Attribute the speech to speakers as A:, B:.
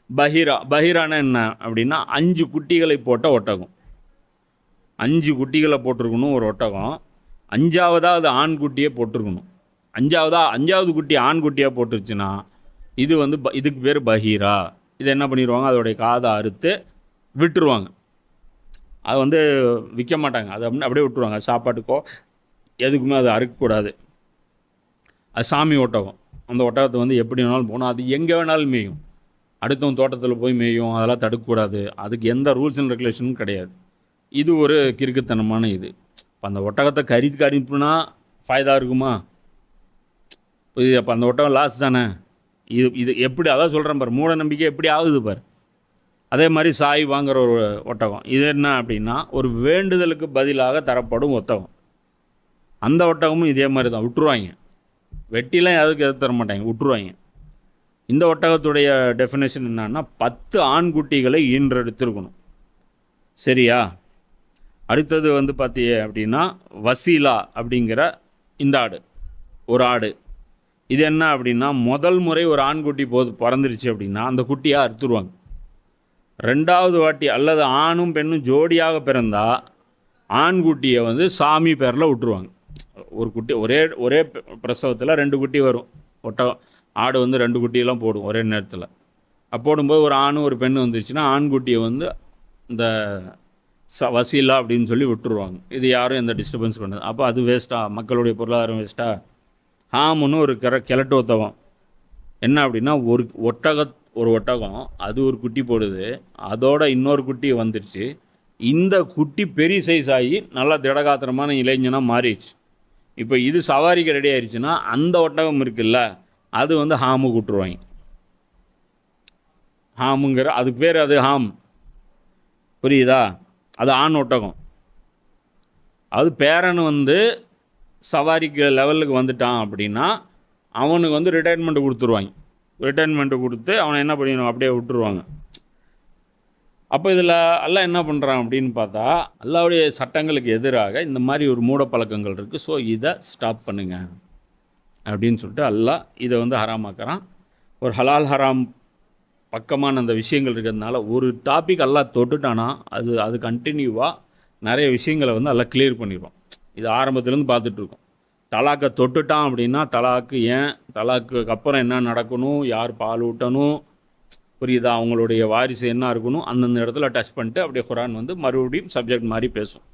A: பஹீரானா என்ன அப்படின்னா 5 குட்டிகளை போட்ட ஒட்டகம். 5 குட்டிகளை போட்டிருக்கணும் ஒரு ஒட்டகம். 5ஆவதா அது ஆண்குட்டியே போட்டிருக்கணும். 5வது குட்டி ஆண்குட்டியாக போட்டுருச்சுன்னா இது வந்து இதுக்கு பேர் பஹீரா. இதை என்ன பண்ணிடுவாங்க, அதோடைய காதை அறுத்து விட்டுருவாங்க. அது வந்து விற்க மாட்டாங்க, அதை அப்படியே விட்டுருவாங்க. சாப்பாட்டுக்கோ எதுக்குமே அதை அறுக்கக்கூடாது. அது சாமி ஒட்டகம். அந்த ஒட்டகத்தை வந்து எப்படி வேணாலும் போகணும், அது எங்கே வேணாலும் மேயும். அடுத்தவங்க தோட்டத்தில் போய் மேயும், அதெல்லாம் தடுக்கக்கூடாது. அதுக்கு எந்த ரூல்ஸ் அண்ட் ரெகுலேஷனும் கிடையாது. இது ஒரு கிறுக்குத்தனமான இது. இப்போ அந்த ஒட்டகத்தை கறிக்கு அனுப்புனா ஃபாய்தா இருக்குமா? இது அப்போ அந்த ஒட்டகம் லாஸ் தானே. இது எப்படி அதான் சொல்கிறேன் பாரு, மூட நம்பிக்கை எப்படி ஆகுது பாரு. அதே மாதிரி சாய் வாங்குகிற ஒரு ஒட்டகம், இது என்ன அப்படின்னா ஒரு வேண்டுதலுக்கு பதிலாக தரப்படும் ஒட்டகம். அந்த ஒட்டகமும் இதே மாதிரி தான், விட்டுருவாங்க. வெட்டிலாம் எதுக்கு எது தர மாட்டாங்க, விட்டுருவாங்க. இந்த ஒட்டகத்துடைய டெஃபினேஷன் என்னன்னா 10 ஆண்குட்டிகளை ஈன்றெடுத்திருக்கணும். சரியா? அடுத்தது வந்து பார்த்தீங்க அப்படின்னா வசீலா அப்படிங்கிற இந்த ஆடு, ஒரு ஆடு. இது என்ன அப்படின்னா முதல் முறை ஒரு ஆண்குட்டி பிறந்துருச்சு அப்படின்னா அந்த குட்டியாக அறுத்துருவாங்க. 2வது வாட்டி அல்லது ஆணும் பெண்ணும் ஜோடியாக பிறந்தால் ஆண்குட்டியை வந்து சாமி பேரில் விட்டுருவாங்க. ஒரு குட்டி ஒரே பிரசவத்தில் 2 குட்டி வரும். ஆடு வந்து 2 குட்டியெல்லாம் போடும் ஒரே நேரத்தில். போடும்போது ஒரு ஆணும் ஒரு பெண்ணு வந்துச்சுன்னா ஆண்குட்டியை வந்து இந்த வசீலா அப்படின்னு சொல்லி விட்டுருவாங்க. இது யாரும் எந்த டிஸ்டர்பன்ஸ் பண்ணது. அப்போ அது வேஸ்ட்டாக, மக்களுடைய பொருளாதாரம் வேஸ்ட்டாக. ஹாமுன்னு ஒரு கிழட்டு ஒட்டகம். என்ன அப்படின்னா ஒரு ஒட்டகம் அது ஒரு குட்டி போடுது, அதோட இன்னொரு குட்டி வந்துடுச்சு. இந்த குட்டி பெரிய சைஸ் ஆகி நல்லா திடகாத்திரமான இளைஞனாக மாறிடுச்சு. இப்போ இது சவாரிக்கு ரெடி ஆயிடுச்சுன்னா அந்த ஒட்டகம் இருக்குல்ல, அது வந்து ஹாமு கூட்டுருவாங்க. ஹாமுங்கிற அதுக்கு பேர், அது ஹாம். புரியுதா? அது ஆண் ஒட்டகம். அது பேரன் வந்து சவாரிக்கு லெவலுக்கு வந்துட்டான் அப்படின்னா அவனுக்கு வந்து ரிட்டையர்மெண்ட்டு கொடுத்துருவாங்க. ரிட்டையர்மெண்ட்டு கொடுத்து அவனை என்ன பண்ணிடுவாங்க, அப்படியே விட்டுருவாங்க. அப்போ இதில் அல்லாஹ் என்ன பண்ணுறான் அப்படின்னு பார்த்தா, அல்லாஹ்வுடைய சட்டங்களுக்கு எதிராக இந்த மாதிரி ஒரு மூட பழக்கங்கள் இருக்குது. ஸோ இதை ஸ்டாப் பண்ணுங்க அப்படின்னு சொல்லிட்டு அல்லாஹ் இதை வந்து ஹராமாக்குறான். ஒரு ஹலால் ஹராம் பக்கமான அந்த விஷயங்கள் இருக்கிறதுனால ஒரு டாபிக் அல்லாஹ் தொட்டுட்டானா அது கண்டினியூவாக நிறைய விஷயங்களை வந்து அல்லாஹ் கிளியர் பண்ணிடுவோம். இது ஆரம்பத்துலேருந்து பார்த்துட்ருக்கோம். தலாக்கை தொட்டுட்டான் அப்படின்னா தலாக்கு அப்புறம் என்ன நடக்கணும், யார் பால் ஊட்டணும், புரியுதா, அவங்களுடைய வாரிசு என்ன இருக்கணும், அந்தந்த இடத்துல டச் பண்ணிட்டு அப்படியே குரான் வந்து மறுபடியும் சப்ஜெக்ட் மாதிரி பேசும்.